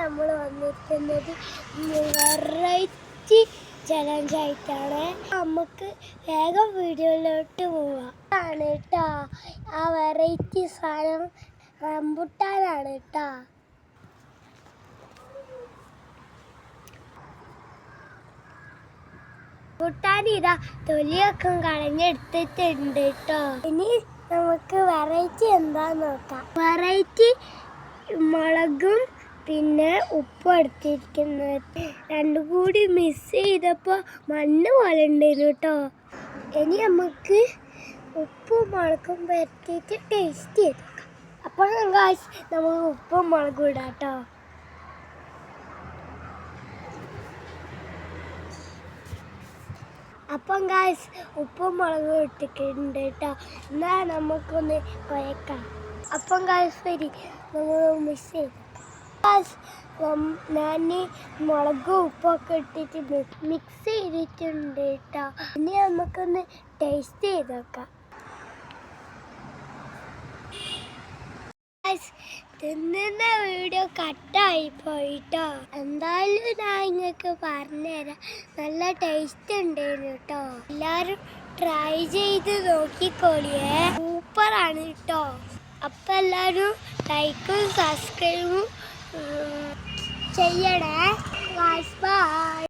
നമ്മൾ വന്നിരിക്കുന്നത് variety challenge ആയിട്ടാണ്. നമുക്ക് വേഗം വീഡിയോയിലോട്ട് പോവാം. ആണ് കേട്ടോ ആ വെറൈറ്റി സാധനം റംബുട്ടാനാണ് കേട്ടോ. റംബുട്ടാൻ ഇതാ തൊലിയൊക്കെ കളഞ്ഞെടുത്തിട്ടുണ്ട് കേട്ടോ. ഇനി നമുക്ക് വെറൈറ്റി എന്താന്ന് നോക്കാം. വെറൈറ്റി മുളകും പിന്നെ ഉപ്പും എടുത്തിരിക്കുന്നത് രണ്ടും കൂടി മിക്സ് ചെയ്തപ്പോൾ മണ്ണ് പോലെ ഉണ്ടായിരുന്നു കേട്ടോ. ഇനി നമുക്ക് ഉപ്പും മുളകും പരത്തിയിട്ട് ടേസ്റ്റ് ചെയ്ത് നോക്കാം. അപ്പോൾ നമുക്ക് ഉപ്പും മുളകും ഇടാം കേട്ടോ. അപ്പം ഗായ്സ് ഉപ്പും മുളകും ഇട്ടിട്ടുണ്ട് കേട്ടോ. എന്നാൽ നമുക്കൊന്ന് കുഴക്കാം. അപ്പം ഗായ്സ് ശരി നമ്മൾ മിക്സ് ചെയ്ത് ഞാൻ മുളകും ഉപ്പൊക്കെ ഇട്ടിട്ട് മിക്സ് ചെയ്തിട്ടുണ്ട് കേട്ടോ. ഇനി നമുക്കൊന്ന് ടേസ്റ്റ് ചെയ്ത് നോക്കാം. തിന്നുന്ന വീഡിയോ കട്ടായി പോയിട്ടോ. എന്തായാലും ഞാൻ നിങ്ങൾക്ക് പറഞ്ഞുതരാം. നല്ല ടേസ്റ്റ് ഉണ്ടായിരുന്നു കേട്ടോ. എല്ലാവരും ട്രൈ ചെയ്ത് നോക്കിക്കോളിയേ. സൂപ്പറാണ് കേട്ടോ. അപ്പം എല്ലാവരും ലൈക്കും സബ്സ്ക്രൈബും ചെയ്യണേ. ബൈ.